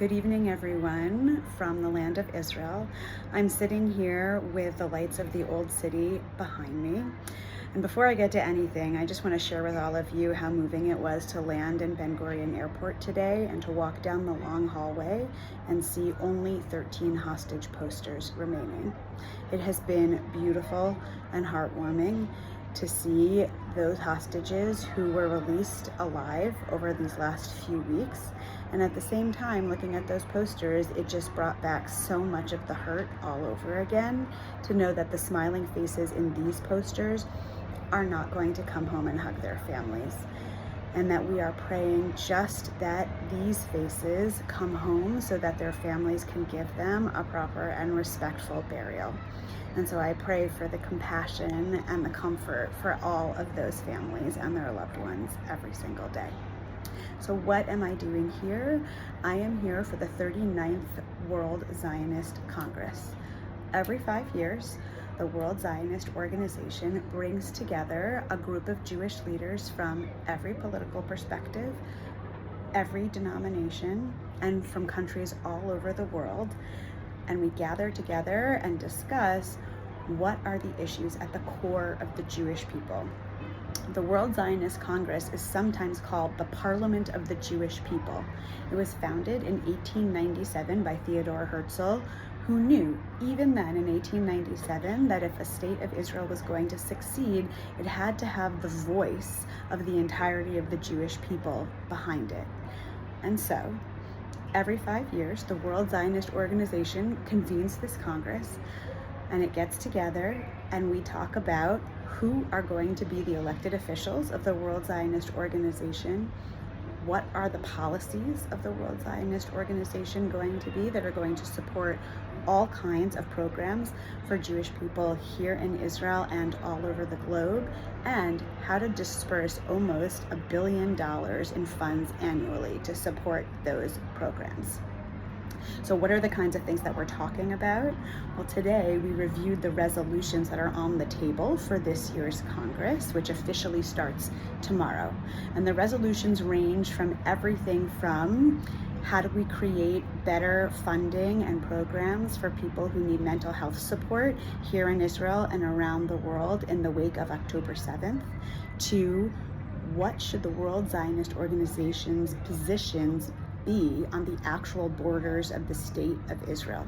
Good evening, everyone, from the land of Israel. I'm sitting here with the lights of the old city behind me. And before I get to anything, I just want to share with all of you how moving it was to land in Ben Gurion Airport today and to walk down the long hallway and see only 13 hostage posters remaining. It has been beautiful and heartwarming to see those hostages who were released alive over these last few weeks. And at the same time, looking at those posters, it just brought back so much of the hurt all over again, to know that the smiling faces in these posters are not going to come home and hug their families. And that we are praying just that these faces come home so that their families can give them a proper and respectful burial. And so I pray for the compassion and the comfort for all of those families and their loved ones every single day. So what am I doing here? I am here for the 39th World Zionist Congress. Every 5 years, the World Zionist Organization brings together a group of Jewish leaders from every political perspective, every denomination, and from countries all over the world. And we gather together and discuss what are the issues at the core of the Jewish people. The World Zionist Congress is sometimes called the Parliament of the Jewish People. It was founded in 1897 by Theodor Herzl, who knew, even then in 1897, that if a state of Israel was going to succeed, it had to have the voice of the entirety of the Jewish people behind it. And so, every 5 years, the World Zionist Organization convenes this Congress, and it gets together, and we talk about who are going to be the elected officials of the World Zionist Organization. What are the policies of the World Zionist Organization going to be that are going to support all kinds of programs for Jewish people here in Israel and all over the globe, and how to disperse almost $1 billion in funds annually to support those programs. So what are the kinds of things that we're talking about? Well, today we reviewed the resolutions that are on the table for this year's Congress, which officially starts tomorrow. And the resolutions range from everything from how do we create better funding and programs for people who need mental health support here in Israel and around the world in the wake of October 7th, to what should the World Zionist Organization's positions be on the actual borders of the state of Israel.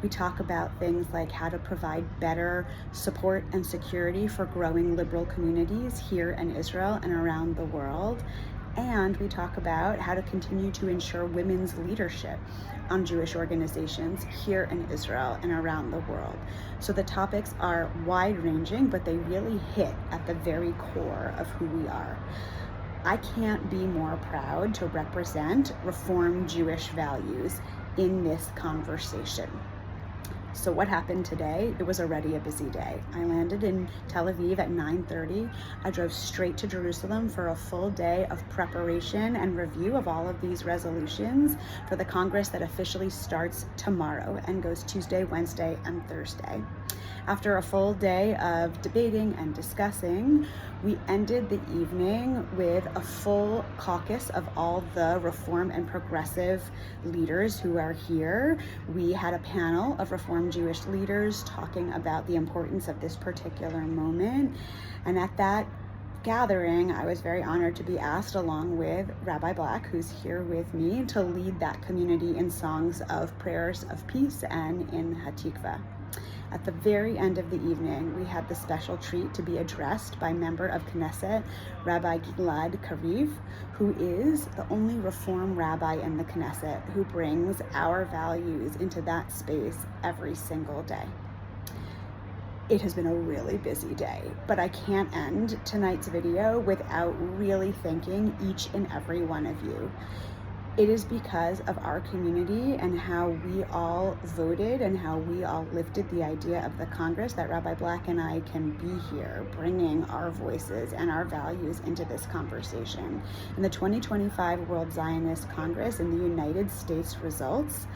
We talk about things like how to provide better support and security for growing liberal communities here in Israel and around the world. And we talk about how to continue to ensure women's leadership on Jewish organizations here in Israel and around the world. So the topics are wide-ranging, but they really hit at the very core of who we are. I can't be more proud to represent Reform Jewish values in this conversation. So what happened today? It was already a busy day. I landed in Tel Aviv at 9:30. I drove straight to Jerusalem for a full day of preparation and review of all of these resolutions for the Congress that officially starts tomorrow and goes Tuesday, Wednesday, and Thursday. After a full day of debating and discussing, we ended the evening with a full caucus of all the Reform and Progressive leaders who are here. We had a panel of Reform Jewish leaders talking about the importance of this particular moment. And at that gathering, I was very honored to be asked, along with Rabbi Black, who's here with me, to lead that community in songs of prayers of peace and in Hatikva. At the very end of the evening, we had the special treat to be addressed by member of Knesset, Rabbi Gilad Kariv, who is the only Reform rabbi in the Knesset who brings our values into that space every single day. It has been a really busy day, but I can't end tonight's video without really thanking each and every one of you. It is because of our community and how we all voted and how we all lifted the idea of the Congress that Rabbi Black and I can be here, bringing our voices and our values into this conversation. And the 2025 World Zionist Congress in the United States results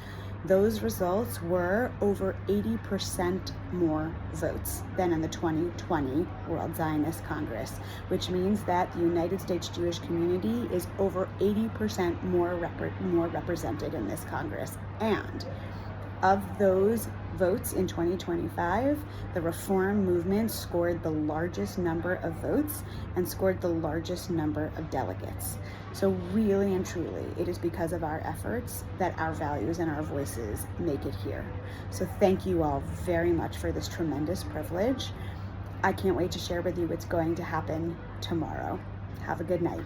Those results were over 80% more votes than in the 2020 World Zionist Congress, which means that the United States Jewish community is over 80% more represented in this Congress. And of those votes in 2025, the Reform movement scored the largest number of votes and scored the largest number of delegates. So really and truly, it is because of our efforts that our values and our voices make it here. So thank you all very much for this tremendous privilege. I can't wait to share with you what's going to happen tomorrow. Have a good night.